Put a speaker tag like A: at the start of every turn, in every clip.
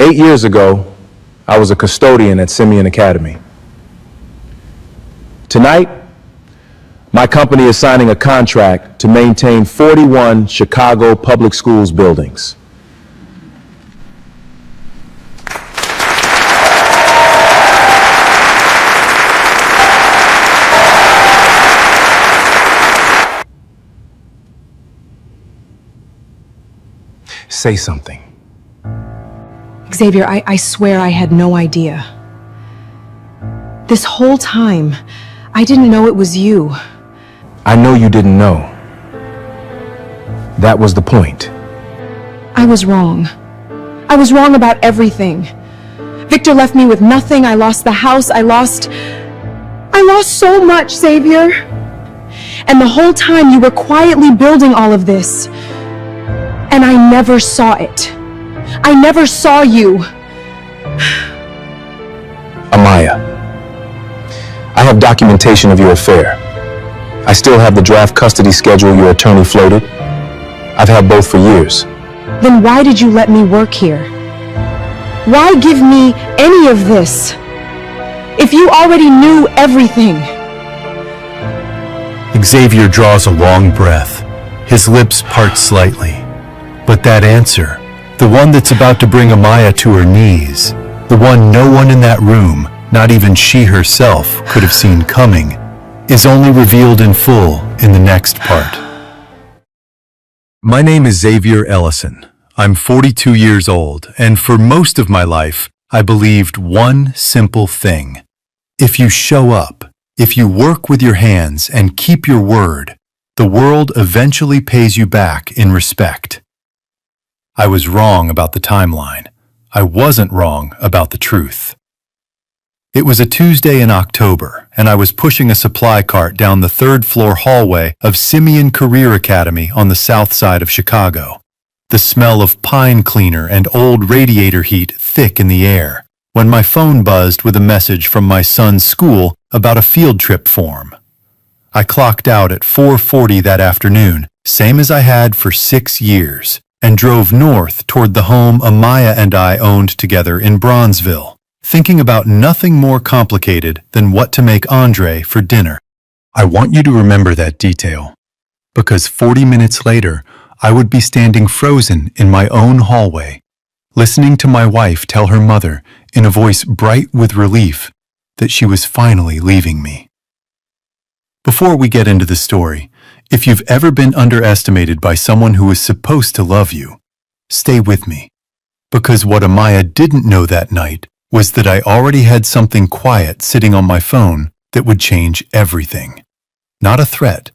A: 8 years ago, I was a custodian at Simeon Academy. Tonight, my company is signing a contract to maintain 41 Chicago public schools buildings. Say something.
B: Xavier, I swear I had no idea. This whole time, I didn't know it was you.
A: I know you didn't know. That was the point.
B: I was wrong. I was wrong about everything. Victor left me with nothing. I lost the house. I lost so much, Xavier. And the whole time you were quietly building all of this. And I never saw it. I never saw you.
A: Amaya, I have documentation of your affair. I still have the draft custody schedule your attorney floated. I've had both for years.
B: Then why did you let me work here? Why give me any of this? If you already knew everything.
C: Xavier draws a long breath. His lips part slightly. But that answer, the one that's about to bring Amaya to her knees, the one no one in that room, not even she herself, could have seen coming, is only revealed in full in the next part. My name is Xavier Ellison. I'm 42 years old, and for most of my life, I believed one simple thing. If you show up, if you work with your hands and keep your word, the world eventually pays you back in respect. I was wrong about the timeline. I wasn't wrong about the truth. It was a Tuesday in October, and I was pushing a supply cart down the third-floor hallway of Simeon Career Academy on the south side of Chicago. The smell of pine cleaner and old radiator heat thick in the air, when my phone buzzed with a message from my son's school about a field trip form. I clocked out at 4:40 that afternoon, same as I had for 6 years, and drove north toward the home Amaya and I owned together in Bronzeville, thinking about nothing more complicated than what to make Andre for dinner. I want you to remember that detail, because 40 minutes later, I would be standing frozen in my own hallway, listening to my wife tell her mother in a voice bright with relief that she was finally leaving me. Before we get into the story, if you've ever been underestimated by someone who was supposed to love you, stay with me. Because what Amaya didn't know that night was that I already had something quiet sitting on my phone that would change everything. Not a threat,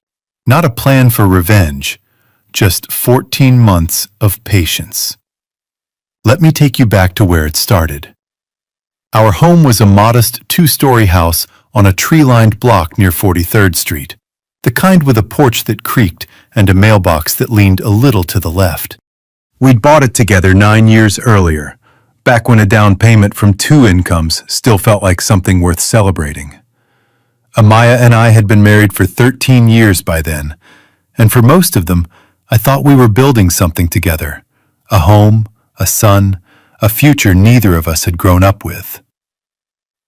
C: not a plan for revenge, just 14 months of patience. Let me take you back to where it started. Our home was a modest 2-story house on a tree-lined block near 43rd Street. The kind with a porch that creaked and a mailbox that leaned a little to the left. We'd bought it together 9 years earlier, back when a down payment from 2 incomes still felt like something worth celebrating. Amaya and I had been married for 13 years by then, and for most of them, I thought we were building something together. A home, a son, a future neither of us had grown up with.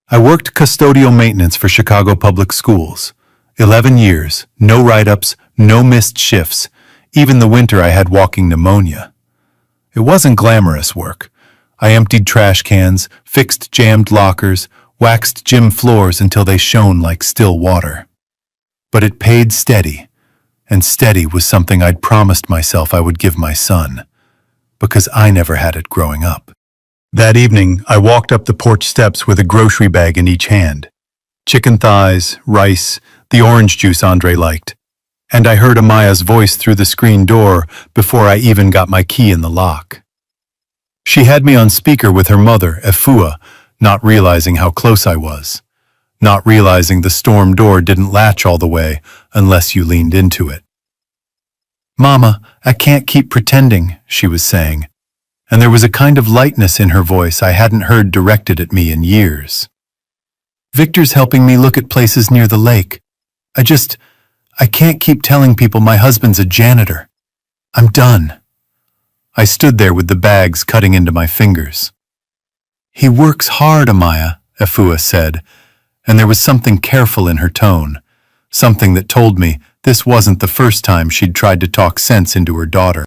C: I worked custodial maintenance for Chicago Public Schools. 11 years, no write-ups, no missed shifts, even the winter I had walking pneumonia. It wasn't glamorous work. I emptied trash cans, fixed jammed lockers, waxed gym floors until they shone like still water. But it paid steady, and steady was something I'd promised myself I would give my son, because I never had it growing up. That evening, I walked up the porch steps with a grocery bag in each hand. Chicken thighs, rice, the orange juice Andre liked. And I heard Amaya's voice through the screen door before I even got my key in the lock. She had me on speaker with her mother, Efua, not realizing how close I was. Not realizing the storm door didn't latch all the way unless you leaned into it. "Mama, I can't keep pretending," she was saying, and there was a kind of lightness in her voice I hadn't heard directed at me in years. "Victor's helping me look at places near the lake. I can't keep telling people my husband's a janitor. I'm done." I stood there with the bags cutting into my fingers. He works hard, Amaya, Efua said, and there was something careful in her tone, something that told me this wasn't the first time she'd tried to talk sense into her daughter.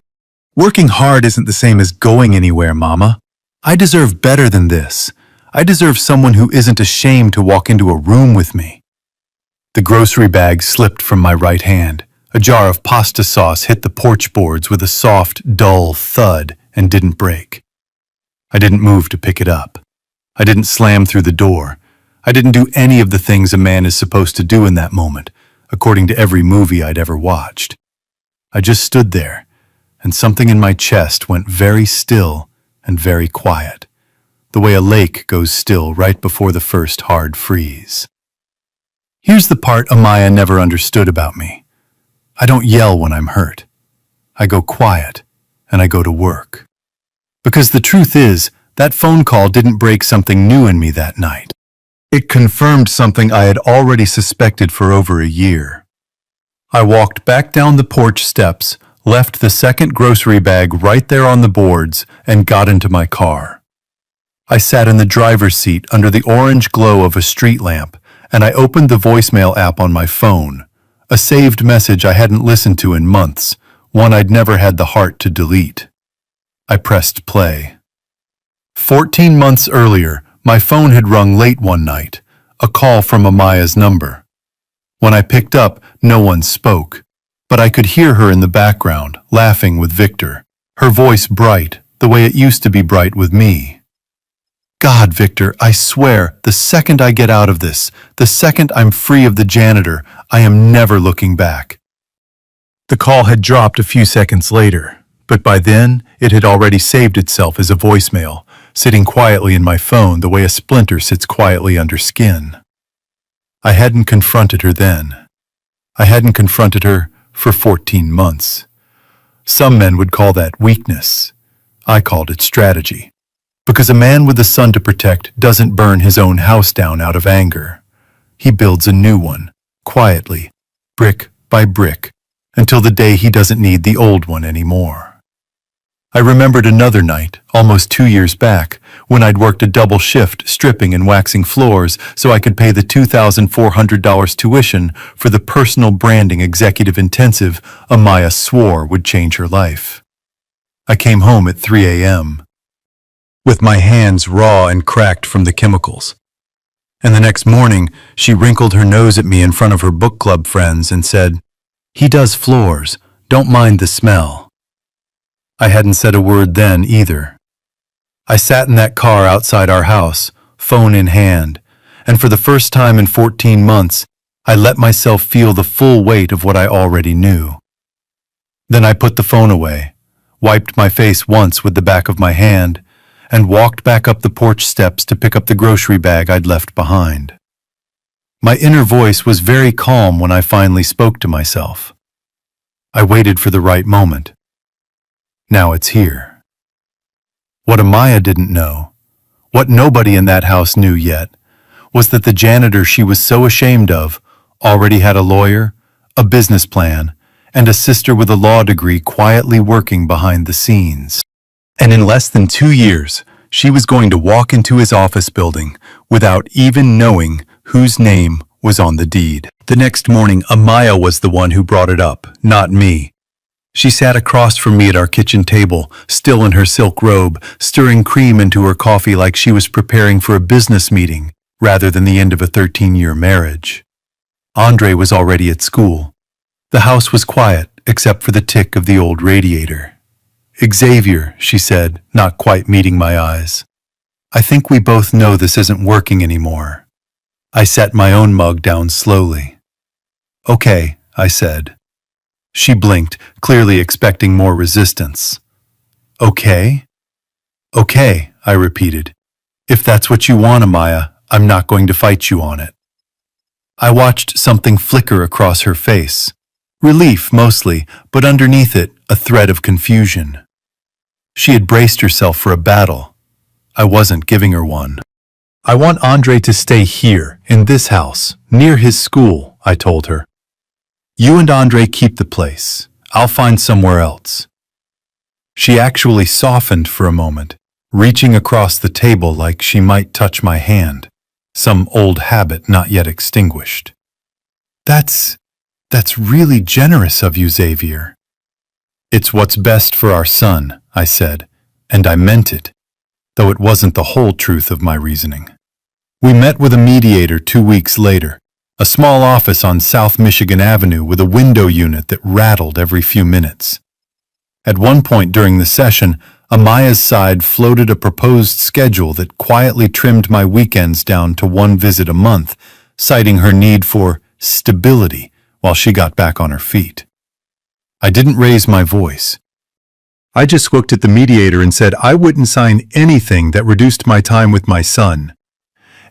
C: Working hard isn't the same as going anywhere, Mama. I deserve better than this. I deserve someone who isn't ashamed to walk into a room with me. The grocery bag slipped from my right hand. A jar of pasta sauce hit the porch boards with a soft, dull thud and didn't break. I didn't move to pick it up. I didn't slam through the door. I didn't do any of the things a man is supposed to do in that moment, according to every movie I'd ever watched. I just stood there, and something in my chest went very still and very quiet, the way a lake goes still right before the first hard freeze. Here's the part Amaya never understood about me. I don't yell when I'm hurt. I go quiet, and I go to work. Because the truth is, that phone call didn't break something new in me that night. It confirmed something I had already suspected for over a year. I walked back down the porch steps, left the second grocery bag right there on the boards, and got into my car. I sat in the driver's seat under the orange glow of a street lamp, and I opened the voicemail app on my phone, a saved message I hadn't listened to in months, one I'd never had the heart to delete. I pressed play. 14 months earlier, my phone had rung late one night, a call from Amaya's number. When I picked up, no one spoke, but I could hear her in the background, laughing with Victor, her voice bright, the way it used to be bright with me. God, Victor, I swear, the second I get out of this, the second I'm free of the janitor, I am never looking back. The call had dropped a few seconds later, but by then it had already saved itself as a voicemail, sitting quietly in my phone the way a splinter sits quietly under skin. I hadn't confronted her then. I hadn't confronted her for 14 months. Some men would call that weakness. I called it strategy. Because a man with a son to protect doesn't burn his own house down out of anger. He builds a new one, quietly, brick by brick, until the day he doesn't need the old one anymore. I remembered another night, almost 2 years back, when I'd worked a double shift stripping and waxing floors so I could pay the $2,400 tuition for the personal branding executive intensive Amaya swore would change her life. I came home at 3 a.m. with my hands raw and cracked from the chemicals. And the next morning, she wrinkled her nose at me in front of her book club friends and said, "He does floors, don't mind the smell." I hadn't said a word then either. I sat in that car outside our house, phone in hand, and for the first time in 14 months, I let myself feel the full weight of what I already knew. Then I put the phone away, wiped my face once with the back of my hand, and walked back up the porch steps to pick up the grocery bag I'd left behind. My inner voice was very calm when I finally spoke to myself. I waited for the right moment. Now it's here. What Amaya didn't know, what nobody in that house knew yet, was that the janitor she was so ashamed of already had a lawyer, a business plan, and a sister with a law degree quietly working behind the scenes. And in less than 2 years, she was going to walk into his office building without even knowing whose name was on the deed. The next morning, Amaya was the one who brought it up, not me. She sat across from me at our kitchen table, still in her silk robe, stirring cream into her coffee like she was preparing for a business meeting rather than the end of a 13-year marriage. Andre was already at school. The house was quiet, except for the tick of the old radiator. "Xavier," she said, not quite meeting my eyes. "I think we both know this isn't working anymore." I set my own mug down slowly. "Okay," I said. She blinked, clearly expecting more resistance. "Okay?" "Okay," I repeated. "If that's what you want, Amaya, I'm not going to fight you on it." I watched something flicker across her face. Relief, mostly, but underneath it, a thread of confusion. She had braced herself for a battle. I wasn't giving her one. "I want Andre to stay here, in this house, near his school," I told her. "You and Andre keep the place. I'll find somewhere else." She actually softened for a moment, reaching across the table like she might touch my hand, some old habit not yet extinguished. That's really generous of you, Xavier. It's what's best for our son, I said, and I meant it, though it wasn't the whole truth of my reasoning. We met with a mediator 2 weeks later, a small office on South Michigan Avenue with a window unit that rattled every few minutes. At one point during the session, Amaya's side floated a proposed schedule that quietly trimmed my weekends down to 1 visit a month, citing her need for stability while she got back on her feet. I didn't raise my voice. I just looked at the mediator and said I wouldn't sign anything that reduced my time with my son.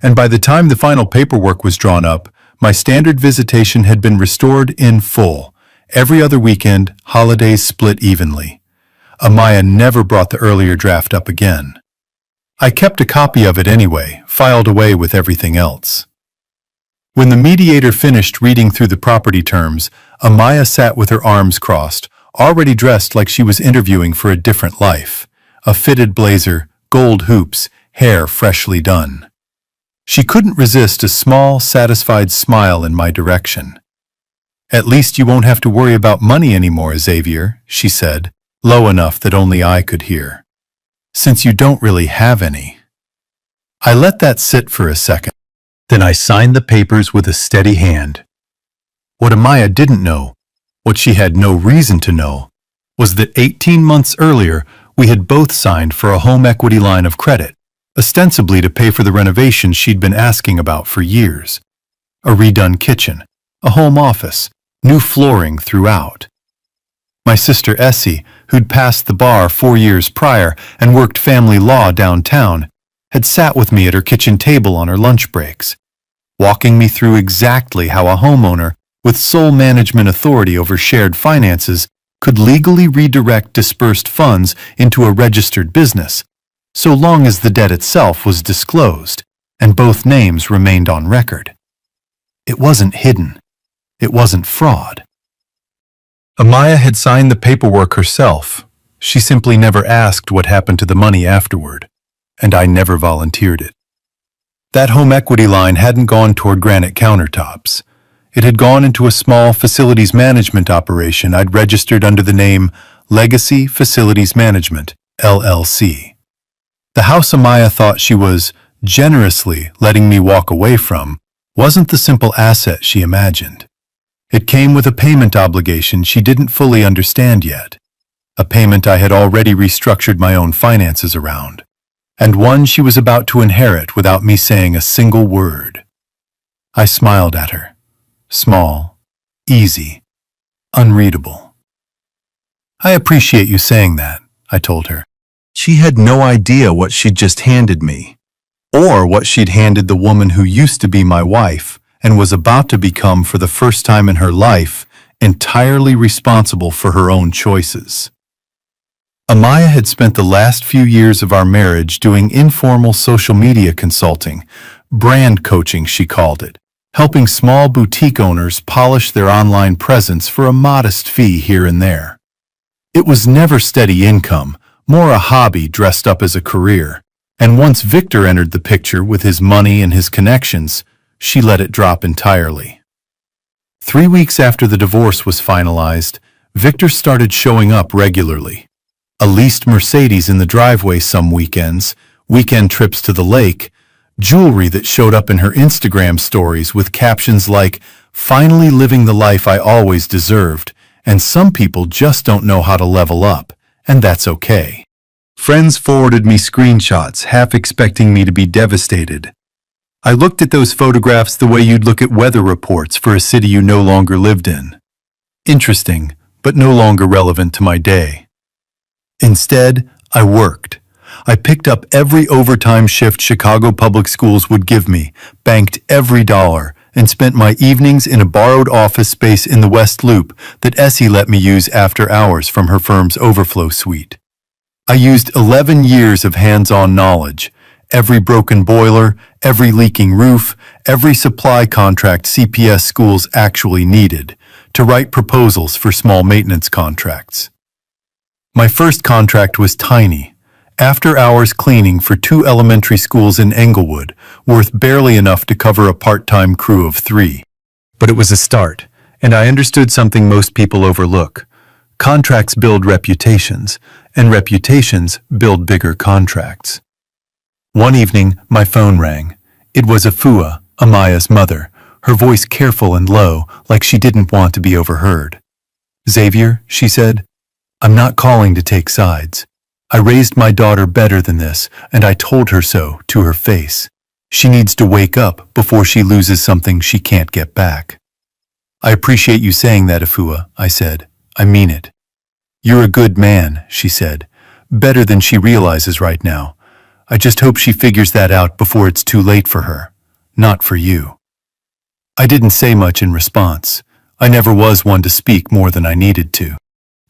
C: And by the time the final paperwork was drawn up, my standard visitation had been restored in full. Every other weekend, holidays split evenly. Amaya never brought the earlier draft up again. I kept a copy of it anyway, filed away with everything else. When the mediator finished reading through the property terms, Amaya sat with her arms crossed, already dressed like she was interviewing for a different life. A fitted blazer, gold hoops, hair freshly done. She couldn't resist a small, satisfied smile in my direction. "At least you won't have to worry about money anymore, Xavier," she said, low enough that only I could hear. "Since you don't really have any." I let that sit for a second. Then I signed the papers with a steady hand. What Amaya didn't know, what she had no reason to know, was that 18 months earlier we had both signed for a home equity line of credit, ostensibly to pay for the renovation she'd been asking about for years. A redone kitchen, a home office, new flooring throughout. My sister Essie, who'd passed the bar 4 years prior and worked family law downtown, had sat with me at her kitchen table on her lunch breaks, walking me through exactly how a homeowner with sole management authority over shared finances could legally redirect dispersed funds into a registered business, so long as the debt itself was disclosed and both names remained on record. It wasn't hidden. It wasn't fraud. Amaya had signed the paperwork herself. She simply never asked what happened to the money afterward, and I never volunteered it. That home equity line hadn't gone toward granite countertops. It had gone into a small facilities management operation I'd registered under the name Legacy Facilities Management, LLC. The house Amaya thought she was generously letting me walk away from wasn't the simple asset she imagined. It came with a payment obligation she didn't fully understand yet, a payment I had already restructured my own finances around, and one she was about to inherit without me saying a single word. I smiled at her. Small, easy, unreadable. "I appreciate you saying that," I told her. She had no idea what she'd just handed me, or what she'd handed the woman who used to be my wife and was about to become, for the first time in her life, entirely responsible for her own choices. Amaya had spent the last few years of our marriage doing informal social media consulting, brand coaching she called it, helping small boutique owners polish their online presence for a modest fee here and there. It was never steady income, more a hobby dressed up as a career, and once Victor entered the picture with his money and his connections, she let it drop entirely. 3 weeks after the divorce was finalized, Victor started showing up regularly. A leased Mercedes in the driveway some weekends, weekend trips to the lake, jewelry that showed up in her Instagram stories with captions like, "Finally living the life I always deserved," and "Some people just don't know how to level up, and that's okay." Friends forwarded me screenshots, half expecting me to be devastated. I looked at those photographs the way you'd look at weather reports for a city you no longer lived in. Interesting, but no longer relevant to my day. Instead, I worked. I picked up every overtime shift Chicago public schools would give me, banked every dollar, and spent my evenings in a borrowed office space in the West Loop that Essie let me use after hours from her firm's overflow suite. I used 11 years of hands-on knowledge, every broken boiler, every leaking roof, every supply contract CPS schools actually needed, to write proposals for small maintenance contracts. My first contract was tiny, After hours cleaning for 2 elementary schools in Englewood, worth barely enough to cover a part-time crew of 3. But it was a start, and I understood something most people overlook. Contracts build reputations, and reputations build bigger contracts. One evening, my phone rang. It was Afua, Amaya's mother, her voice careful and low, like she didn't want to be overheard. "Xavier," she said, "I'm not calling to take sides. I raised my daughter better than this, and I told her so to her face. She needs to wake up before she loses something she can't get back." "I appreciate you saying that, Afua," I said. "I mean it." "You're a good man," she said, "better than she realizes right now. I just hope she figures that out before it's too late for her, not for you." I didn't say much in response. I never was one to speak more than I needed to.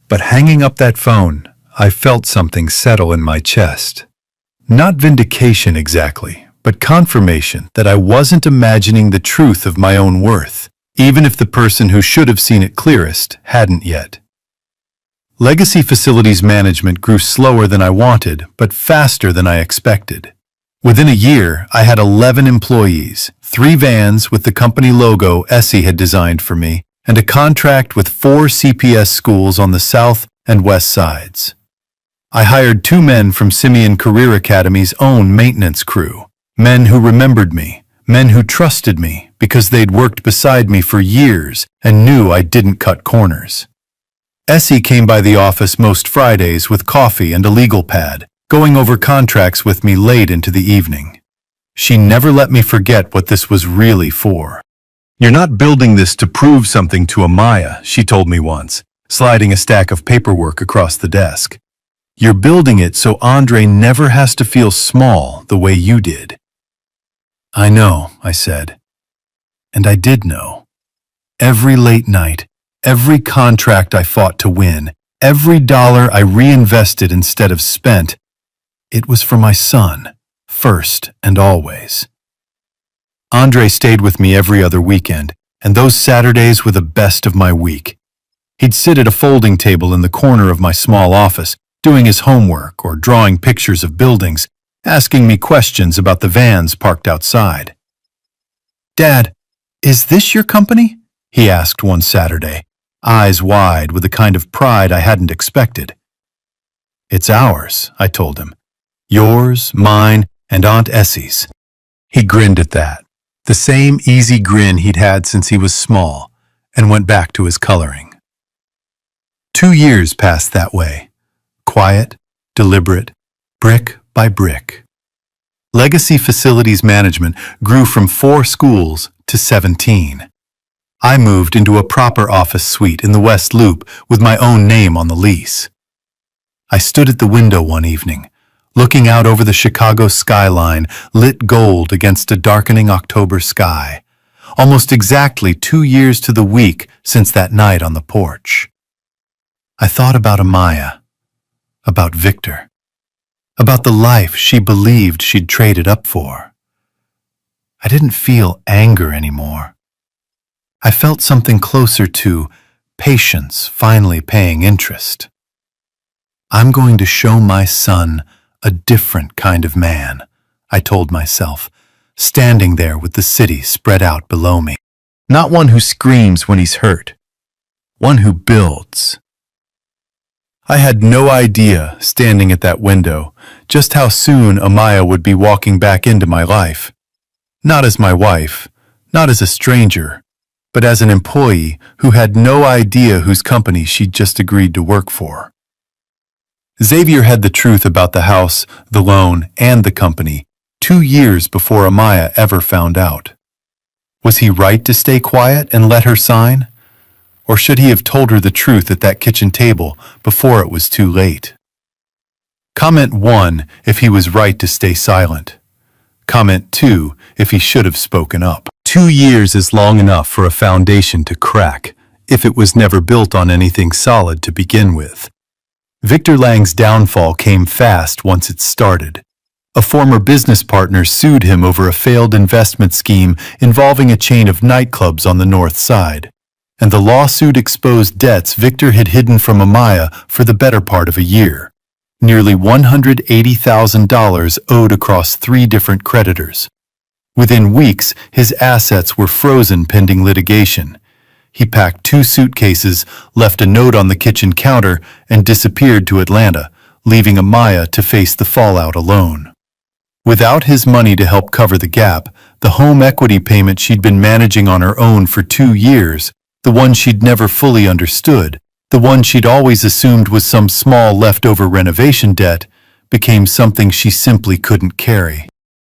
C: But hanging up that phone, I felt something settle in my chest. Not vindication exactly, but confirmation that I wasn't imagining the truth of my own worth, even if the person who should have seen it clearest hadn't yet. Legacy Facilities Management grew slower than I wanted, but faster than I expected. Within a year, I had 11 employees, 3 vans with the company logo Essie had designed for me, and a contract with 4 CPS schools on the south and west sides. I hired 2 men from Simeon Career Academy's own maintenance crew, men who remembered me, men who trusted me because they'd worked beside me for years and knew I didn't cut corners. Essie came by the office most Fridays with coffee and a legal pad, going over contracts with me late into the evening. She never let me forget what this was really for. "You're not building this to prove something to Amaya," she told me once, sliding a stack of paperwork across the desk. "You're building it so Andre never has to feel small the way you did." "I know," I said. And I did know. Every late night, every contract I fought to win, every dollar I reinvested instead of spent, it was for my son, first and always. Andre stayed with me every other weekend, and those Saturdays were the best of my week. He'd sit at a folding table in the corner of my small office, doing his homework or drawing pictures of buildings, asking me questions about the vans parked outside. "Dad, is this your company?" he asked one Saturday, eyes wide with a kind of pride I hadn't expected. "It's ours," I told him. "Yours, mine, and Aunt Essie's." He grinned at that, the same easy grin he'd had since he was small, and went back to his coloring. 2 years passed that way, quiet, deliberate, brick by brick. Legacy Facilities Management grew from 4 schools to 17. I moved into a proper office suite in the West Loop with my own name on the lease. I stood at the window one evening, looking out over the Chicago skyline, lit gold against a darkening October sky, almost exactly 2 years to the week since that night on the porch. I thought about Amaya, about Victor, about the life she believed she'd traded up for. I didn't feel anger anymore. I felt something closer to patience finally paying interest. I'm going to show my son a different kind of man, I told myself, standing there with the city spread out below me. Not one who screams when he's hurt, one who builds. I had no idea, standing at that window, just how soon Amaya would be walking back into my life. Not as my wife, not as a stranger, but as an employee who had no idea whose company she'd just agreed to work for. Xavier had the truth about the house, the loan, and the company 2 years before Amaya ever found out. Was he right to stay quiet and let her sign? Or should he have told her the truth at that kitchen table before it was too late? Comment 1 if he was right to stay silent. Comment 2 if he should have spoken up. 2 years is long enough for a foundation to crack, if it was never built on anything solid to begin with. Victor Lang's downfall came fast once it started. A former business partner sued him over a failed investment scheme involving a chain of nightclubs on the north side, and the lawsuit exposed debts Victor had hidden from Amaya for the better part of a year. nearly $180,000 owed across 3 different creditors. Within weeks, his assets were frozen pending litigation. He packed 2 suitcases, left a note on the kitchen counter, and disappeared to Atlanta, leaving Amaya to face the fallout alone. Without his money to help cover the gap, the home equity payment she'd been managing on her own for 2 years, the one she'd never fully understood, the one she'd always assumed was some small leftover renovation debt, became something she simply couldn't carry.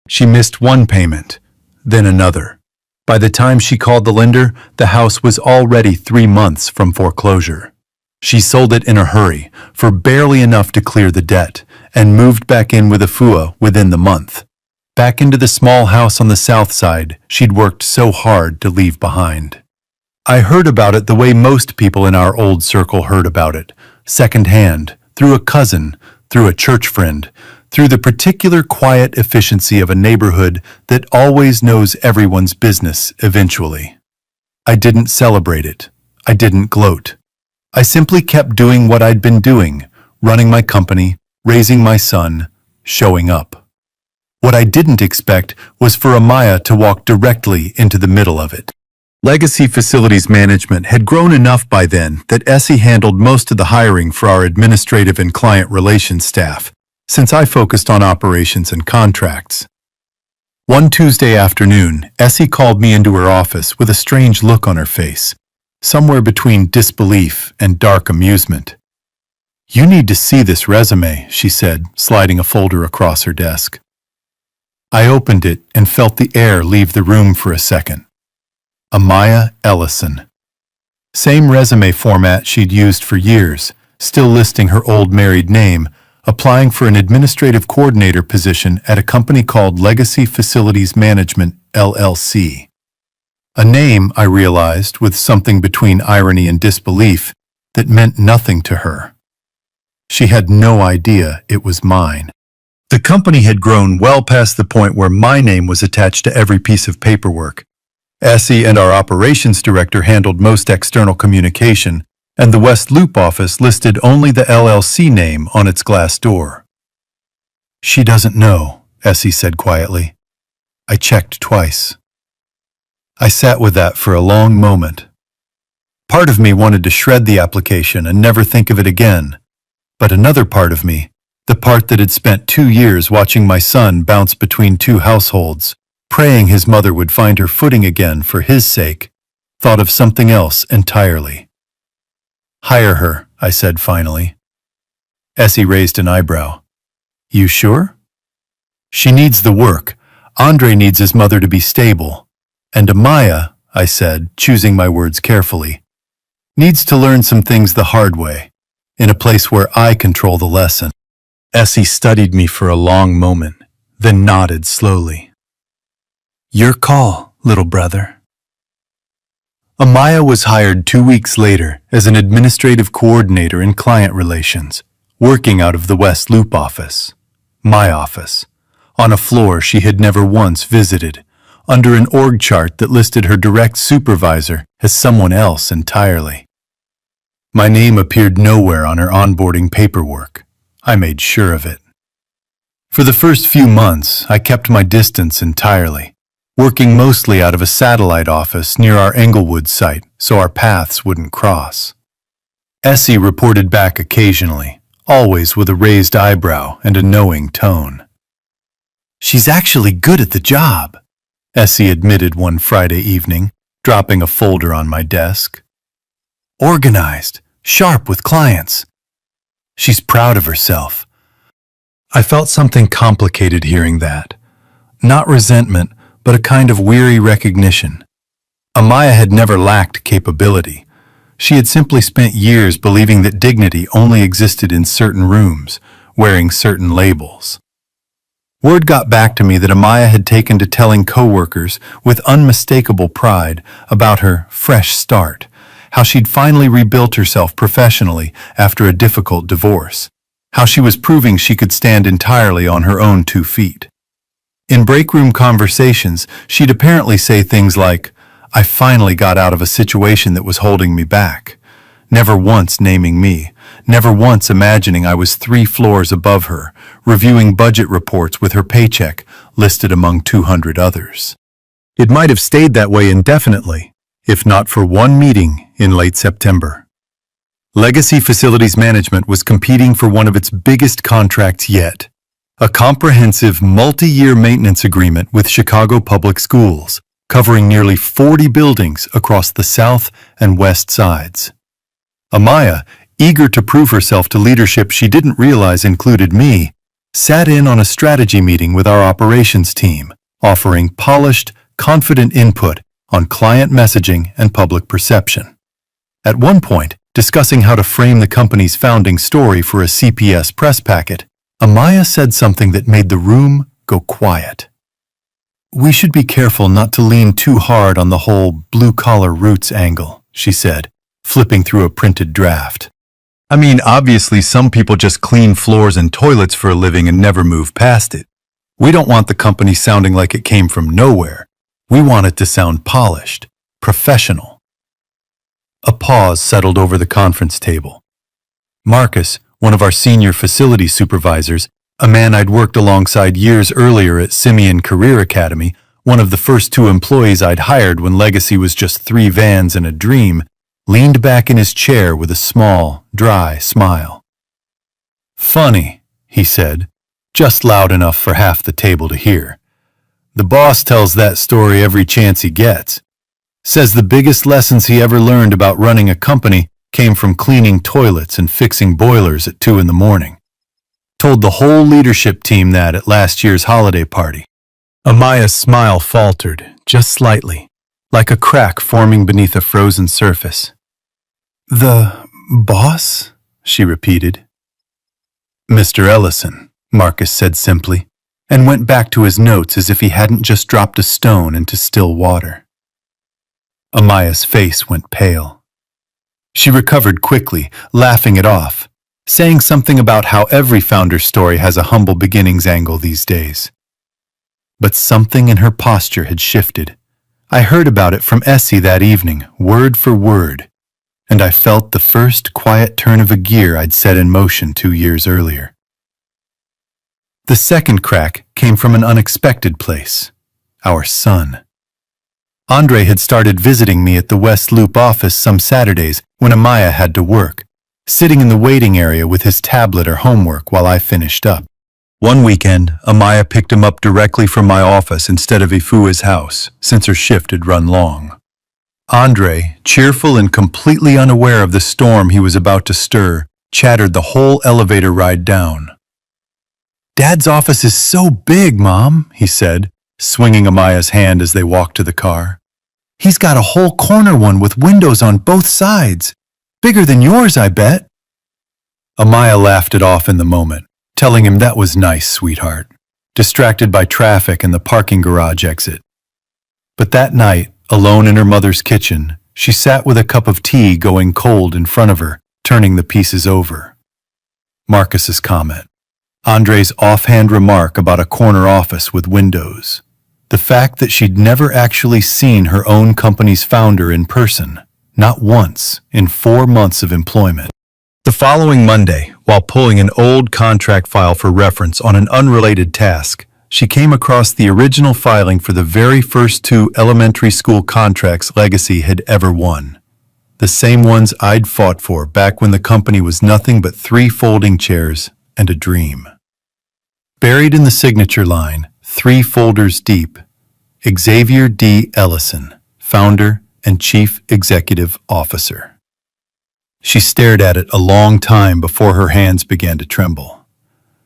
C: She missed one payment, then another. By the time she called the lender, the house was already 3 months from foreclosure. She sold it in a hurry, for barely enough to clear the debt, and moved back in with Afua within the month. Back into the small house on the south side she'd worked so hard to leave behind. I heard about it the way most people in our old circle heard about it, secondhand, through a cousin, through a church friend, through the particular quiet efficiency of a neighborhood that always knows everyone's business eventually. I didn't celebrate it. I didn't gloat. I simply kept doing what I'd been doing, running my company, raising my son, showing up. What I didn't expect was for Amaya to walk directly into the middle of it. Legacy Facilities Management had grown enough by then that Essie handled most of the hiring for our administrative and client relations staff, since I focused on operations and contracts. One Tuesday afternoon, Essie called me into her office with a strange look on her face, somewhere between disbelief and dark amusement. "You need to see this resume," she said, sliding a folder across her desk. I opened it and felt the air leave the room for a second. Amaya Ellison. Same resume format she'd used for years, still listing her old married name, applying for an administrative coordinator position at a company called Legacy Facilities Management, LLC. A name, I realized, with something between irony and disbelief, that meant nothing to her. She had no idea it was mine. The company had grown well past the point where my name was attached to every piece of paperwork. Essie and our operations director handled most external communication, and the West Loop office listed only the LLC name on its glass door. "She doesn't know," Essie said quietly. I checked twice. I sat with that for a long moment. Part of me wanted to shred the application and never think of it again, but another part of me, the part that had spent 2 years watching my son bounce between 2 households, praying his mother would find her footing again for his sake, thought of something else entirely. "Hire her," I said finally. Essie raised an eyebrow. "You sure?" "She needs the work. Andre needs his mother to be stable. And Amaya," I said, choosing my words carefully, "needs to learn some things the hard way, in a place where I control the lesson." Essie studied me for a long moment, then nodded slowly. "Your call, little brother." Amaya was hired 2 weeks later as an administrative coordinator in client relations, working out of the West Loop office, my office, on a floor she had never once visited, under an org chart that listed her direct supervisor as someone else entirely. My name appeared nowhere on her onboarding paperwork. I made sure of it. For the first few months, I kept my distance entirely, working mostly out of a satellite office near our Englewood site so our paths wouldn't cross. Essie reported back occasionally, always with a raised eyebrow and a knowing tone. "She's actually good at the job," Essie admitted one Friday evening, dropping a folder on my desk. "Organized, sharp with clients. She's proud of herself." I felt something complicated hearing that. Not resentment, but a kind of weary recognition. Amaya had never lacked capability. She had simply spent years believing that dignity only existed in certain rooms, wearing certain labels. Word got back to me that Amaya had taken to telling coworkers with unmistakable pride about her fresh start, how she'd finally rebuilt herself professionally after a difficult divorce, how she was proving she could stand entirely on her own 2 feet. In break-room conversations, she'd apparently say things like, "I finally got out of a situation that was holding me back. never once naming me, never once imagining I was 3 floors above her, reviewing budget reports with her paycheck listed among 200 others. It might have stayed that way indefinitely, if not for one meeting in late September. Legacy Facilities Management was competing for one of its biggest contracts yet, a comprehensive multi-year maintenance agreement with Chicago Public Schools, covering nearly 40 buildings across the south and west sides. Amaya, eager to prove herself to leadership she didn't realize included me, sat in on a strategy meeting with our operations team, offering polished, confident input on client messaging and public perception. At one point, discussing how to frame the company's founding story for a CPS press packet, Amaya said something that made the room go quiet. "We should be careful not to lean too hard on the whole blue-collar roots angle," she said, flipping through a printed draft. "I mean, obviously some people just clean floors and toilets for a living and never move past it. We don't want the company sounding like it came from nowhere. We want it to sound polished, professional." A pause settled over the conference table. Marcus, one of our senior facility supervisors, a man I'd worked alongside years earlier at Simeon Career Academy, one of the first 2 employees I'd hired when Legacy was just 3 vans and a dream, leaned back in his chair with a small, dry smile. "Funny," he said, just loud enough for half the table to hear. "The boss tells that story every chance he gets. Says the biggest lessons he ever learned about running a company came from cleaning toilets and fixing boilers at 2 in the morning. Told the whole leadership team that at last year's holiday party." Amaya's smile faltered, just slightly, like a crack forming beneath a frozen surface. "The boss?" she repeated. "Mr. Ellison," Marcus said simply, and went back to his notes as if he hadn't just dropped a stone into still water. Amaya's face went pale. She recovered quickly, laughing it off, saying something about how every founder's story has a humble beginnings angle these days. But something in her posture had shifted. I heard about it from Essie that evening, word for word, and I felt the first quiet turn of a gear I'd set in motion 2 years earlier. The second crack came from an unexpected place, our son. Andre had started visiting me at the West Loop office some Saturdays when Amaya had to work, sitting in the waiting area with his tablet or homework while I finished up. One weekend, Amaya picked him up directly from my office instead of Ifua's house, since her shift had run long. Andre, cheerful and completely unaware of the storm he was about to stir, chattered the whole elevator ride down. "Dad's office is so big, Mom," he said, swinging Amaya's hand as they walked to the car. "He's got a whole corner one with windows on both sides. Bigger than yours, I bet." Amaya laughed it off in the moment, telling him that was nice, sweetheart, distracted by traffic and the parking garage exit. But that night, alone in her mother's kitchen, she sat with a cup of tea going cold in front of her, turning the pieces over. Marcus's comment, Andre's offhand remark about a corner office with windows, the fact that she'd never actually seen her own company's founder in person, not once in 4 months of employment. The following Monday, while pulling an old contract file for reference on an unrelated task, she came across the original filing for the very first 2 elementary school contracts Legacy had ever won. The same ones I'd fought for back when the company was nothing but 3 folding chairs and a dream. Buried in the signature line, 3 folders deep, Xavier D. Ellison, founder and chief executive officer. She stared at it a long time before her hands began to tremble.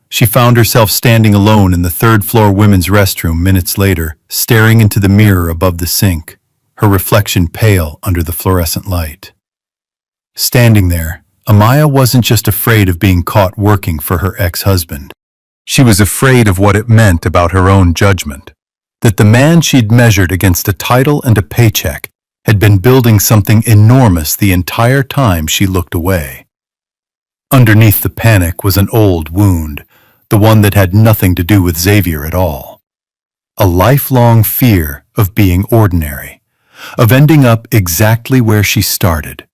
C: She found herself standing alone in the 3rd-floor women's restroom minutes later, staring into the mirror above the sink, her reflection pale under the fluorescent light. Standing there, Amaya wasn't just afraid of being caught working for her ex-husband. She was afraid of what it meant about her own judgment, that the man she'd measured against a title and a paycheck had been building something enormous the entire time she looked away. Underneath the panic was an old wound, the one that had nothing to do with Xavier at all. A lifelong fear of being ordinary, of ending up exactly where she started.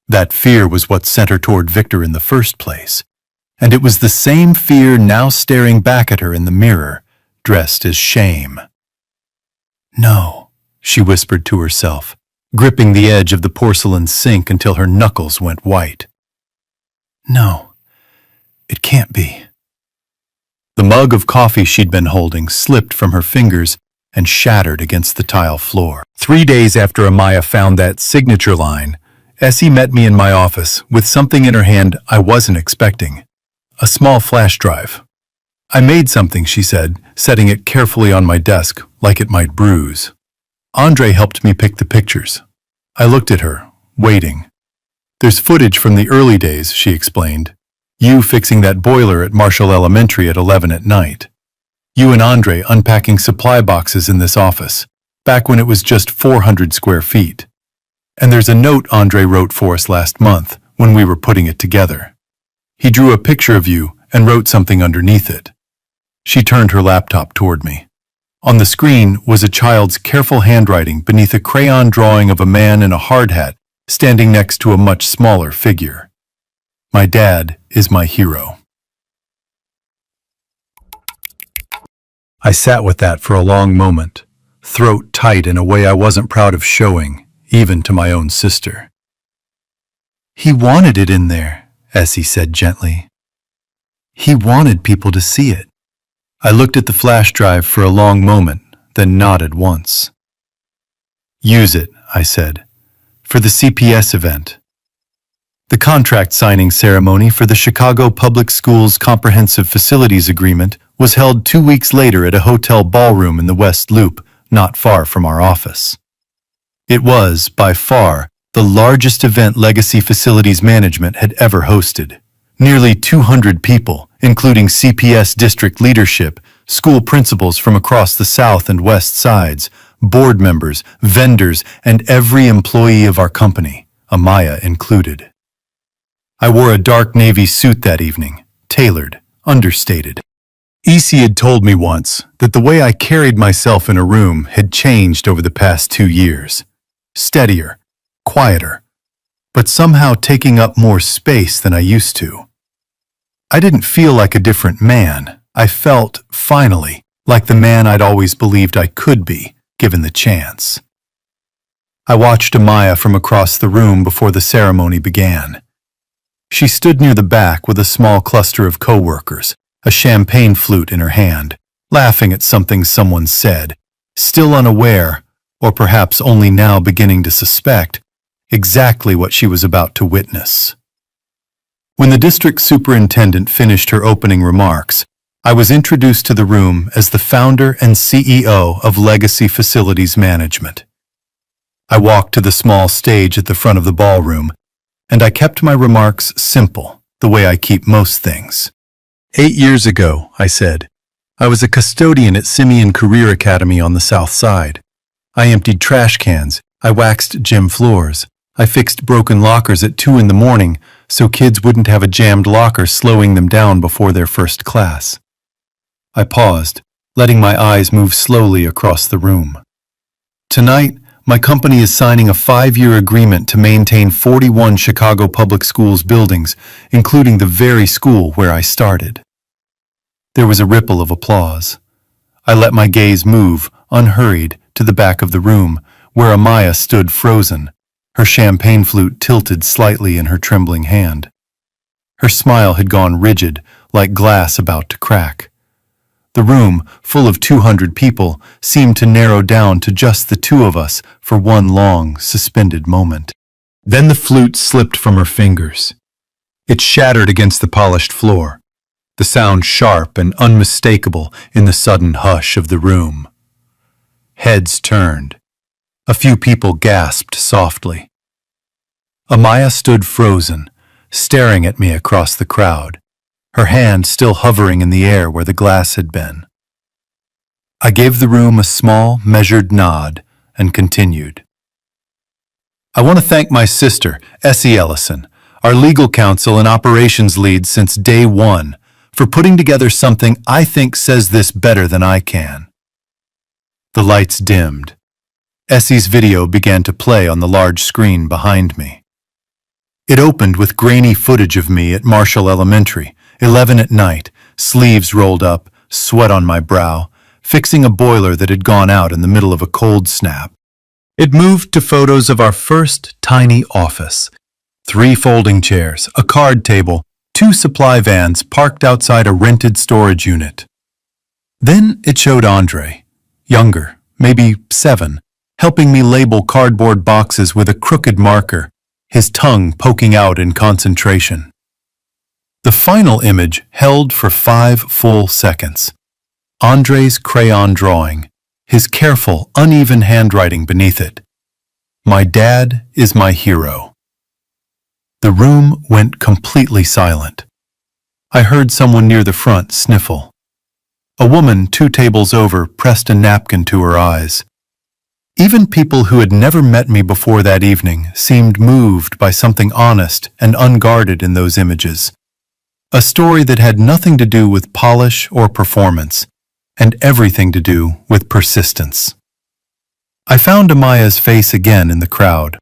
C: That fear was what sent her toward Victor in the first place, and it was the same fear now staring back at her in the mirror, dressed as shame. "No," she whispered to herself, gripping the edge of the porcelain sink until her knuckles went white. "No, it can't be." The mug of coffee she'd been holding slipped from her fingers and shattered against the tile floor. 3 days after Amaya found that signature line, Essie met me in my office with something in her hand I wasn't expecting. A small flash drive. "I made something," she said, setting it carefully on my desk like it might bruise. Andre helped me pick the pictures. I looked at her, waiting. "There's footage from the early days," she explained. "You fixing that boiler at Marshall Elementary at 11 at night. You and Andre unpacking supply boxes in this office, back when it was just 400 square feet. And there's a note Andre wrote for us last month when we were putting it together. He drew a picture of you and wrote something underneath it." She turned her laptop toward me. On the screen was a child's careful handwriting beneath a crayon drawing of a man in a hard hat standing next to a much smaller figure. "My dad is my hero." I sat with that for a long moment, throat tight in a way I wasn't proud of showing, even to my own sister. "He wanted it in there," Essie said gently. "He wanted people to see it." I looked at the flash drive for a long moment, then nodded once. "Use it," I said, "for the CPS event." The contract signing ceremony for the Chicago Public Schools Comprehensive Facilities Agreement was held 2 weeks later at a hotel ballroom in the West Loop, not far from our office. It was, by far, the largest event Legacy Facilities Management had ever hosted. Nearly 200 people, including CPS district leadership, school principals from across the South and West sides, board members, vendors, and every employee of our company, Amaya included. I wore a dark navy suit that evening, tailored, understated. Essie had told me once that the way I carried myself in a room had changed over the past 2 years. Steadier, quieter, but somehow taking up more space than I used to. I didn't feel like a different man. I felt, finally, like the man I'd always believed I could be, given the chance. I watched Amaya from across the room before the ceremony began. She stood near the back with a small cluster of coworkers, a champagne flute in her hand, laughing at something someone said, still unaware, or perhaps only now beginning to suspect, exactly what she was about to witness. When the district superintendent finished her opening remarks, I was introduced to the room as the founder and CEO of Legacy Facilities Management. I walked to the small stage at the front of the ballroom, and I kept my remarks simple, the way I keep most things. 8 years ago, I said, I was a custodian at Simeon Career Academy on the South Side. I emptied trash cans, I waxed gym floors, I fixed broken lockers at 2 in the morning so kids wouldn't have a jammed locker slowing them down before their first class. I paused, letting my eyes move slowly across the room. Tonight, my company is signing a 5-year agreement to maintain 41 Chicago Public Schools buildings, including the very school where I started. There was a ripple of applause. I let my gaze move, unhurried, to the back of the room, where Amaya stood frozen, her champagne flute tilted slightly in her trembling hand. Her smile had gone rigid, like glass about to crack. The room, full of 200 people, seemed to narrow down to just the two of us for one long, suspended moment. Then the flute slipped from her fingers. It shattered against the polished floor, the sound sharp and unmistakable in the sudden hush of the room. Heads turned. A few people gasped softly. Amaya stood frozen, staring at me across the crowd, her hand still hovering in the air where the glass had been. I gave the room a small, measured nod and continued. I want to thank my sister, Essie Ellison, our legal counsel and operations lead since day one, for putting together something I think says this better than I can. The lights dimmed. Essie's video began to play on the large screen behind me. It opened with grainy footage of me at Marshall Elementary, 11 at night, sleeves rolled up, sweat on my brow, fixing a boiler that had gone out in the middle of a cold snap. It moved to photos of our first tiny office. 3 folding chairs, a card table, 2 supply vans parked outside a rented storage unit. Then it showed Andre, younger, maybe 7, helping me label cardboard boxes with a crooked marker, his tongue poking out in concentration. The final image held for 5 full seconds. Andre's crayon drawing, his careful, uneven handwriting beneath it. My dad is my hero. The room went completely silent. I heard someone near the front sniffle. A woman 2 tables over pressed a napkin to her eyes. Even people who had never met me before that evening seemed moved by something honest and unguarded in those images. A story that had nothing to do with polish or performance, and everything to do with persistence. I found Amaya's face again in the crowd.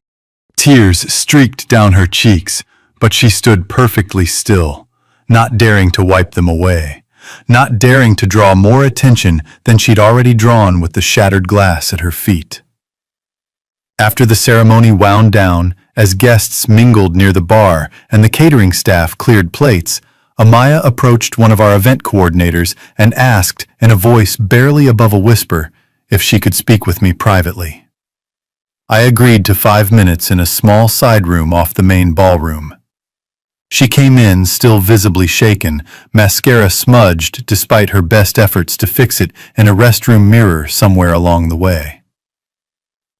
C: Tears streaked down her cheeks, but she stood perfectly still, not daring to wipe them away, not daring to draw more attention than she'd already drawn with the shattered glass at her feet. After the ceremony wound down, as guests mingled near the bar and the catering staff cleared plates, Amaya approached one of our event coordinators and asked, in a voice barely above a whisper, if she could speak with me privately. I agreed to 5 minutes in a small side room off the main ballroom. She came in, still visibly shaken, mascara smudged despite her best efforts to fix it in a restroom mirror somewhere along the way.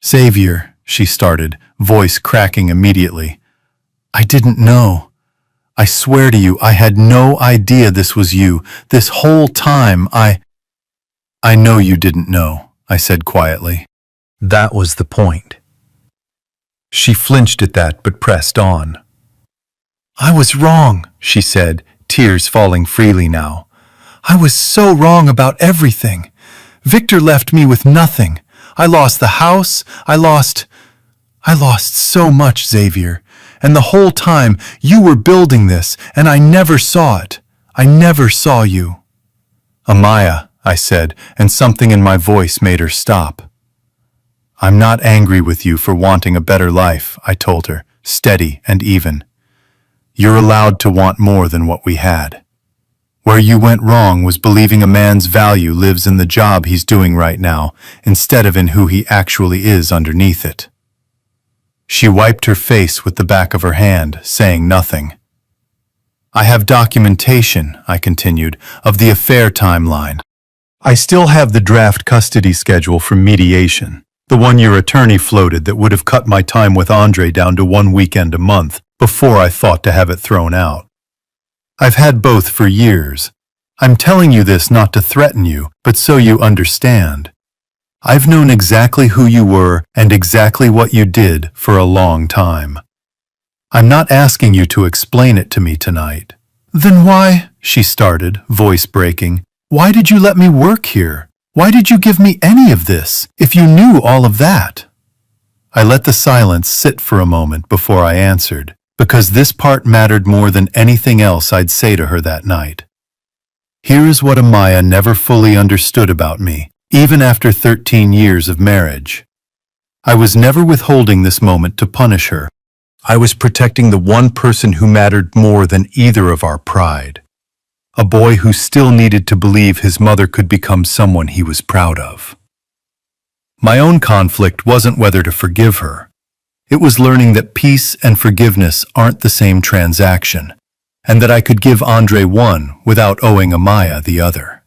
C: "Xavier," she started, voice cracking immediately. "I didn't know. I swear to you, I had no idea this was you. This whole time, I know you didn't know," I said quietly. That was the point. She flinched at that, but pressed on. "I was wrong," she said, tears falling freely now. "I was so wrong about everything. Victor left me with nothing. I lost the house. I lost so much, Xavier. And the whole time you were building this, and I never saw it. I never saw you." "Amaya," I said, and something in my voice made her stop. "I'm not angry with you for wanting a better life," I told her, steady and even. "You're allowed to want more than what we had. Where you went wrong was believing a man's value lives in the job he's doing right now, instead of in who he actually is underneath it." She wiped her face with the back of her hand, saying nothing. "I have documentation," I continued, "of the affair timeline. I still have the draft custody schedule from mediation, the one your attorney floated that would have cut my time with Andre down to 1 weekend a month before I thought to have it thrown out. I've had both for years. I'm telling you this not to threaten you, but so you understand. I've known exactly who you were and exactly what you did for a long time. I'm not asking you to explain it to me tonight." "Then why," she started, voice breaking, "why did you let me work here? Why did you give me any of this, if you knew all of that?" I let the silence sit for a moment before I answered, because this part mattered more than anything else I'd say to her that night. Here is what Amaya never fully understood about me, even after 13 years of marriage. I was never withholding this moment to punish her. I was protecting the one person who mattered more than either of our pride. A boy who still needed to believe his mother could become someone he was proud of. My own conflict wasn't whether to forgive her. It was learning that peace and forgiveness aren't the same transaction, and that I could give Andre one without owing Amaya the other.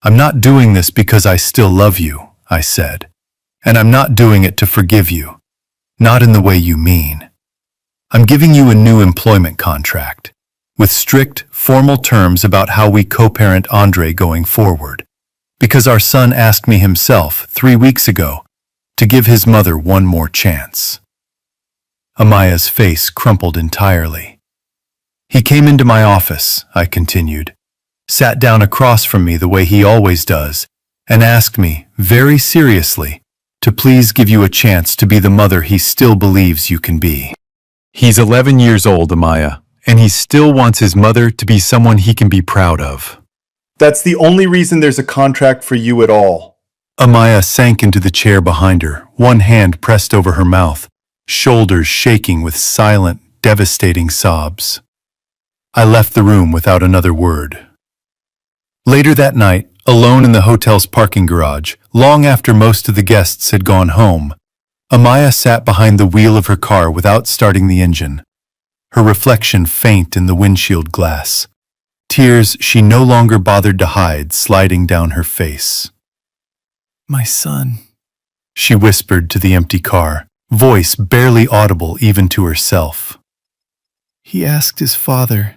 C: "I'm not doing this because I still love you," I said, "and I'm not doing it to forgive you. Not in the way you mean. I'm giving you a new employment contract, with strict, formal terms about how we co-parent Andre going forward, because our son asked me himself 3 weeks ago to give his mother one more chance." Amaya's face crumpled entirely. "He came into my office," I continued, "sat down across from me the way he always does, and asked me, very seriously, to please give you a chance to be the mother he still believes you can be. He's 11 years old, Amaya, and he still wants his mother to be someone he can be proud of.
D: That's the only reason there's a contract for you at all.
C: Amaya sank into the chair behind her, one hand pressed over her mouth, shoulders shaking with silent, devastating sobs. I left the room without another word. Later that night, alone in the hotel's parking garage, long after most of the guests had gone home, Amaya sat behind the wheel of her car without starting the engine, her reflection faint in the windshield glass, tears she no longer bothered to hide sliding down her face. "My son," she whispered to the empty car, voice barely audible even to herself. "He asked his father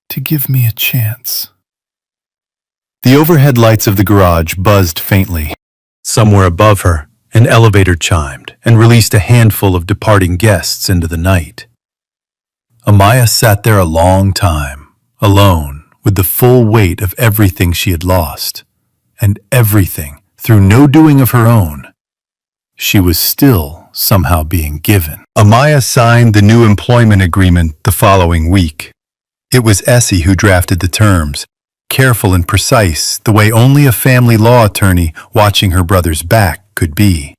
C: to give me a chance." The overhead lights of the garage buzzed faintly. Somewhere above her, an elevator chimed and released a handful of departing guests into the night. Amaya sat there a long time, alone, with the full weight of everything she had lost, and everything through no doing of her own. She was still somehow being given. Amaya signed the new employment agreement the following week. It was Essie who drafted the terms, careful and precise, the way only a family law attorney watching her brother's back could be.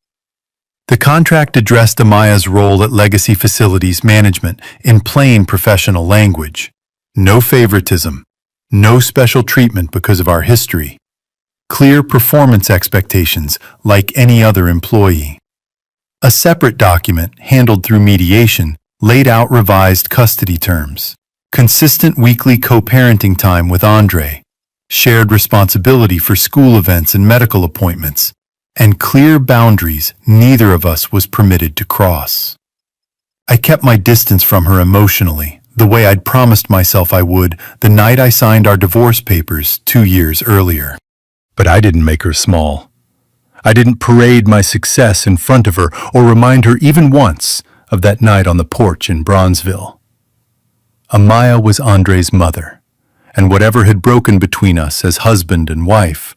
C: The contract addressed Amaya's role at Legacy Facilities Management in plain professional language. No favoritism, no special treatment because of our history. Clear performance expectations like any other employee. A separate document, handled through mediation, laid out revised custody terms. Consistent weekly co-parenting time with Andre, shared responsibility for school events and medical appointments, and clear boundaries neither of us was permitted to cross. I kept my distance from her emotionally, the way I'd promised myself I would the night I signed our divorce papers 2 years earlier. But I didn't make her small. I didn't parade my success in front of her or remind her even once of that night on the porch in Bronzeville. Amaya was Andre's mother, and whatever had broken between us as husband and wife,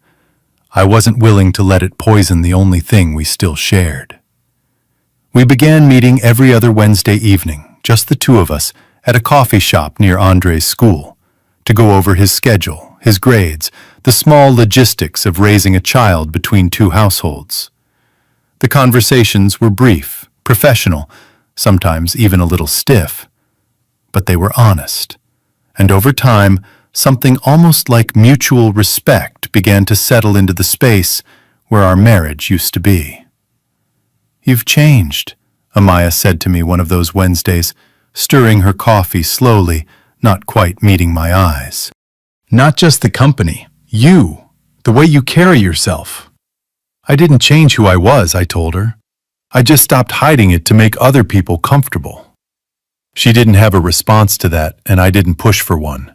C: I wasn't willing to let it poison the only thing we still shared. We began meeting every other Wednesday evening, just the two of us, at a coffee shop near Andre's school, to go over his schedule, his grades, the small logistics of raising a child between two households. The conversations were brief, professional, sometimes even a little stiff, but they were honest, and over time, something almost like mutual respect began to settle into the space where our marriage used to be. "You've changed," Amaya said to me one of those Wednesdays, stirring her coffee slowly, not quite meeting my eyes. "Not just the company, you, the way you carry yourself." "I didn't change who I was," I told her. "I just stopped hiding it to make other people comfortable." She didn't have a response to that, and I didn't push for one.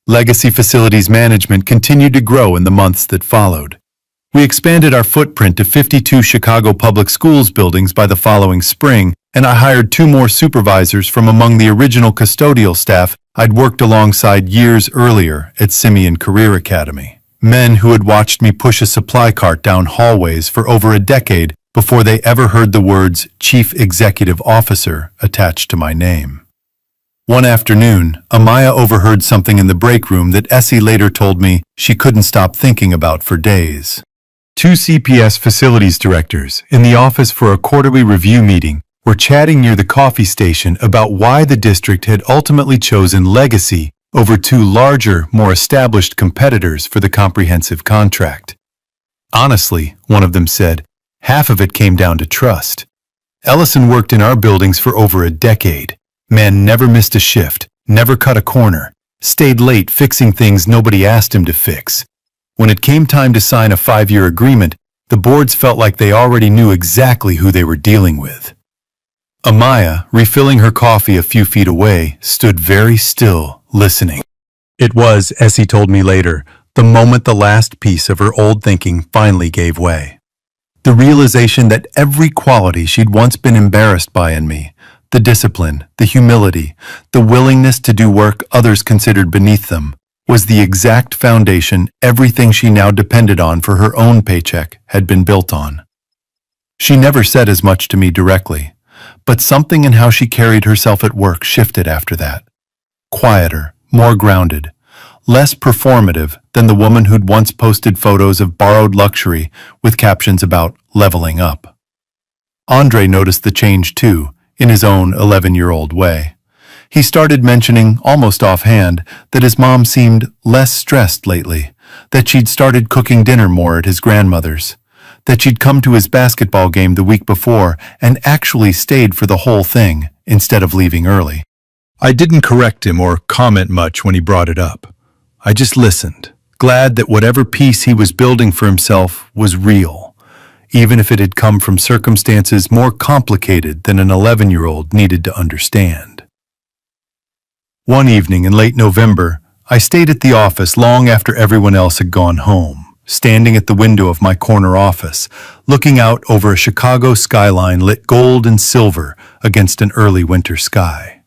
C: Legacy Facilities Management continued to grow in the months that followed. We expanded our footprint to 52 Chicago Public Schools buildings by the following spring, and I hired 2 more supervisors from among the original custodial staff I'd worked alongside years earlier at Simeon Career Academy. Men who had watched me push a supply cart down hallways for over a decade before they ever heard the words Chief Executive Officer attached to my name. One afternoon, Amaya overheard something in the break room that Essie later told me she couldn't stop thinking about for days. 2 CPS facilities directors, in the office for a quarterly review meeting, were chatting near the coffee station about why the district had ultimately chosen Legacy over 2 larger, more established competitors for the comprehensive contract. "Honestly," one of them said, "half of it came down to trust. Ellison worked in our buildings for over a decade. Man never missed a shift, never cut a corner, stayed late fixing things nobody asked him to fix. When it came time to sign a 5-year agreement, the boards felt like they already knew exactly who they were dealing with." Amaya, refilling her coffee a few feet away, stood very still, listening. It was, Essie told me later, the moment the last piece of her old thinking finally gave way. The realization that every quality she'd once been embarrassed by in me, the discipline, the humility, the willingness to do work others considered beneath them, was the exact foundation everything she now depended on for her own paycheck had been built on. She never said as much to me directly, But something in how she carried herself at work shifted after that. Quieter, more grounded, less performative than the woman who'd once posted photos of borrowed luxury with captions about leveling up. Andre noticed the change too, in his own 11-year-old way. He started mentioning, almost offhand, that his mom seemed less stressed lately, that she'd started cooking dinner more at his grandmother's, that she'd come to his basketball game the week before and actually stayed for the whole thing instead of leaving early. I didn't correct him or comment much when he brought it up. I just listened, glad that whatever peace he was building for himself was real, even if it had come from circumstances more complicated than an 11-year-old needed to understand. One evening in late November, I stayed at the office long after everyone else had gone home, standing at the window of my corner office, looking out over a Chicago skyline lit gold and silver against an early winter sky.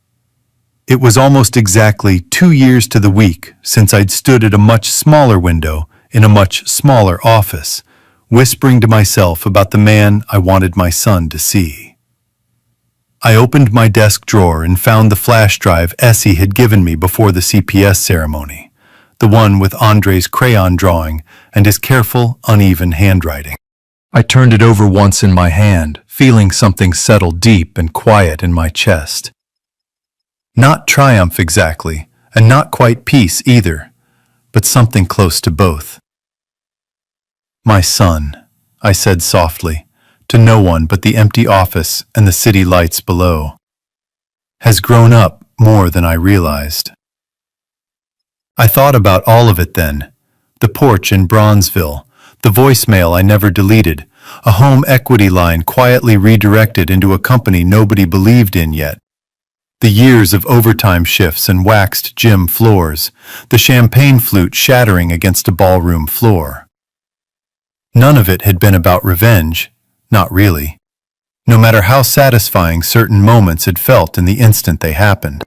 C: It was almost exactly 2 years to the week since I'd stood at a much smaller window in a much smaller office, whispering to myself about the man I wanted my son to see. I opened my desk drawer and found the flash drive Essie had given me before the CPS ceremony, the one with Andre's crayon drawing and his careful, uneven handwriting. I turned it over once in my hand, feeling something settle deep and quiet in my chest. Not triumph exactly, and not quite peace either, but something close to both. "My son," I said softly, to no one but the empty office and the city lights below, "has grown up more than I realized." I thought about all of it then, the porch in Bronzeville, the voicemail I never deleted, a home equity line quietly redirected into a company nobody believed in yet, the years of overtime shifts and waxed gym floors, the champagne flute shattering against a ballroom floor. None of it had been about revenge. Not really. No matter how satisfying certain moments had felt in the instant they happened.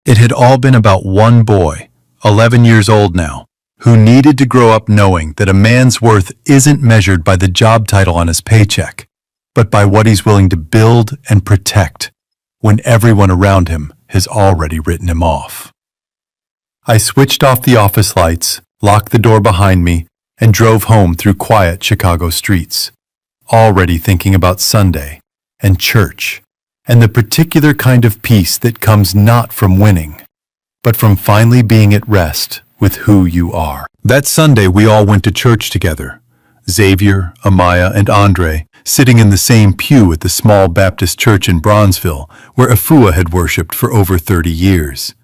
C: It had all been about one boy, 11 years old now, who needed to grow up knowing that a man's worth isn't measured by the job title on his paycheck, but by what he's willing to build and protect when everyone around him has already written him off. I switched off the office lights, locked the door behind me, and drove home through quiet Chicago streets, already thinking about Sunday and church and the particular kind of peace that comes not from winning, but from finally being at rest with who you are. That Sunday we all went to church together, Xavier, Amaya, and Andre, sitting in the same pew at the small Baptist church in Bronzeville, where Afua had worshipped for over 30 years.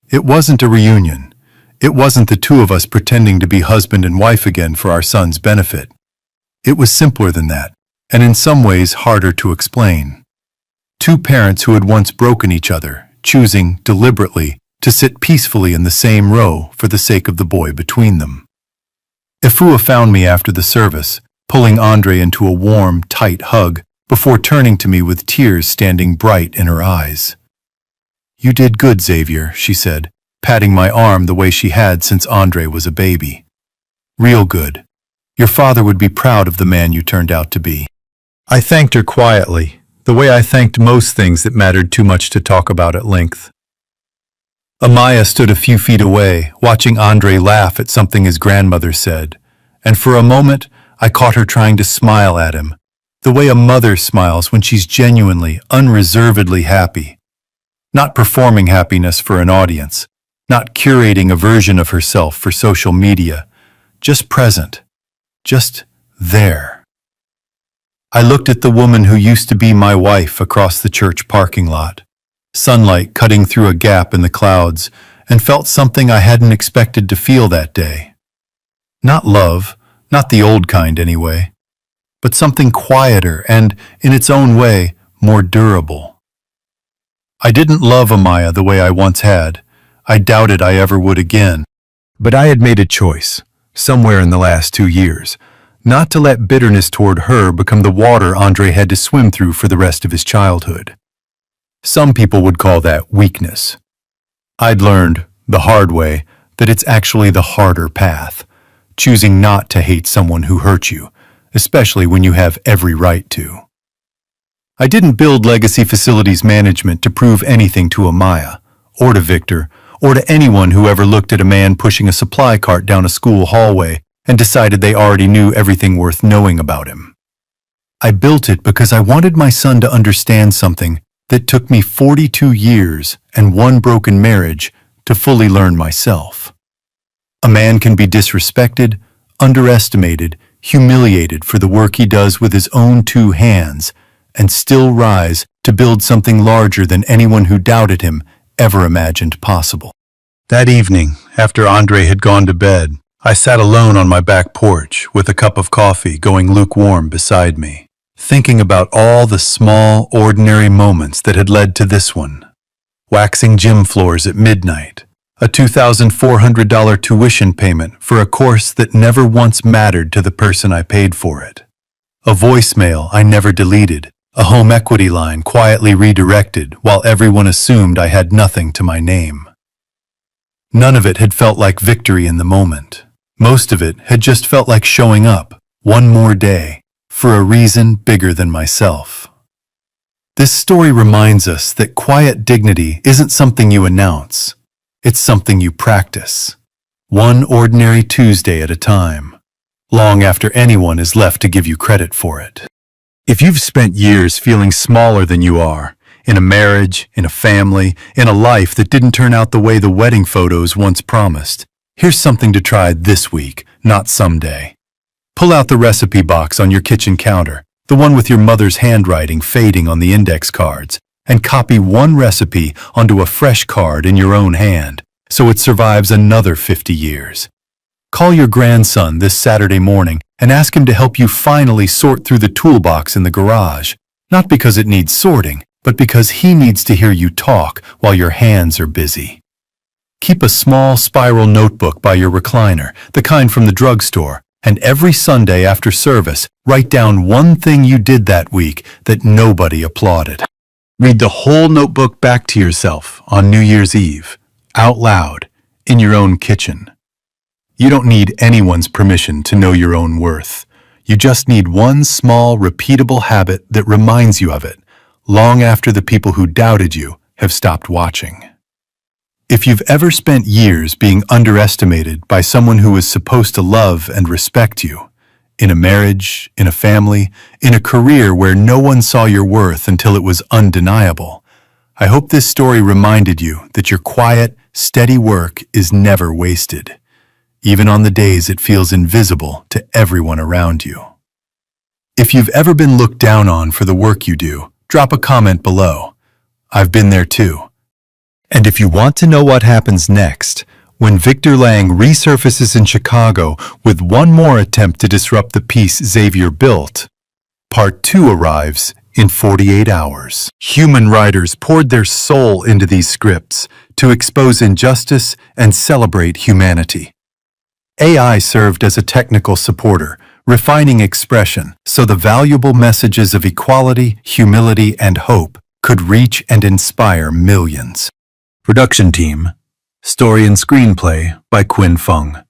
C: It wasn't a reunion. It wasn't the two of us pretending to be husband and wife again for our son's benefit. It was simpler than that, and in some ways harder to explain. Two parents who had once broken each other, choosing, deliberately, to sit peacefully in the same row for the sake of the boy between them. Afua found me after the service, pulling Andre into a warm, tight hug before turning to me with tears standing bright in her eyes. "You did good, Xavier," she said, patting my arm the way she had since Andre was a baby. "Real good. Your father would be proud of the man you turned out to be." I thanked her quietly, the way I thanked most things that mattered too much to talk about at length. Amaya stood a few feet away, watching Andre laugh at something his grandmother said, and for a moment I caught her trying to smile at him, the way a mother smiles when she's genuinely, unreservedly happy. Not performing happiness for an audience, not curating a version of herself for social media, just present. Just there. I looked at the woman who used to be my wife across the church parking lot, sunlight cutting through a gap in the clouds, and felt something I hadn't expected to feel that day. Not love, not the old kind anyway, but something quieter and, in its own way, more durable. I didn't love Amaya the way I once had. I doubted I ever would again. But I had made a choice, somewhere in the last 2 years, not to let bitterness toward her become the water Andre had to swim through for the rest of his childhood. Some people would call that weakness. I'd learned, the hard way, that it's actually the harder path, choosing not to hate someone who hurt you, especially when you have every right to. I didn't build legacy facilities management to prove anything to Amaya, or to Victor, or to anyone who ever looked at a man pushing a supply cart down a school hallway and decided they already knew everything worth knowing about him. I built it because I wanted my son to understand something that took me 42 years and one broken marriage to fully learn myself. A man can be disrespected, underestimated, humiliated for the work he does with his own two hands, and still rise to build something larger than anyone who doubted him ever imagined possible. That evening, after Andre had gone to bed, I sat alone on my back porch with a cup of coffee going lukewarm beside me, thinking about all the small, ordinary moments that had led to this one. Waxing gym floors at midnight, a $2,400 tuition payment for a course that never once mattered to the person I paid for it, a voicemail I never deleted, a home equity line quietly redirected while everyone assumed I had nothing to my name. None of it had felt like victory in the moment. Most of it had just felt like showing up, one more day, for a reason bigger than myself. This story reminds us that quiet dignity isn't something you announce. It's something you practice, one ordinary Tuesday at a time, long after anyone is left to give you credit for it. If you've spent years feeling smaller than you are, in a marriage, in a family, in a life that didn't turn out the way the wedding photos once promised, here's something to try this week, not someday. Pull out the recipe box on your kitchen counter, the one with your mother's handwriting fading on the index cards, and copy one recipe onto a fresh card in your own hand, so it survives another 50 years. Call your grandson this Saturday morning and ask him to help you finally sort through the toolbox in the garage, not because it needs sorting, but because he needs to hear you talk while your hands are busy. Keep a small spiral notebook by your recliner, the kind from the drugstore, and every Sunday after service, write down one thing you did that week that nobody applauded. Read the whole notebook back to yourself on New Year's Eve, out loud, in your own kitchen. You don't need anyone's permission to know your own worth. You just need one small, repeatable habit that reminds you of it, long after the people who doubted you have stopped watching. If you've ever spent years being underestimated by someone who was supposed to love and respect you, in a marriage, in a family, in a career where no one saw your worth until it was undeniable, I hope this story reminded you that your quiet, steady work is never wasted, even on the days it feels invisible to everyone around you. If you've ever been looked down on for the work you do, drop a comment below. I've been there too. And if you want to know what happens next, when Victor Lang resurfaces in Chicago with one more attempt to disrupt the peace Xavier built, Part 2 arrives in 48 hours. Human writers poured their soul into these scripts to expose injustice and celebrate humanity. AI served as a technical supporter, refining expression so the valuable messages of equality, humility, and hope could reach and inspire millions. Production team: story and screenplay by Quinn Fung.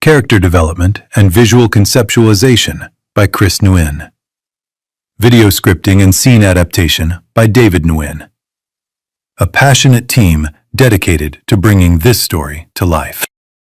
C: Character development and visual conceptualization by Chris Nguyen. Video scripting and scene adaptation by David Nguyen. A passionate team dedicated to bringing this story to life.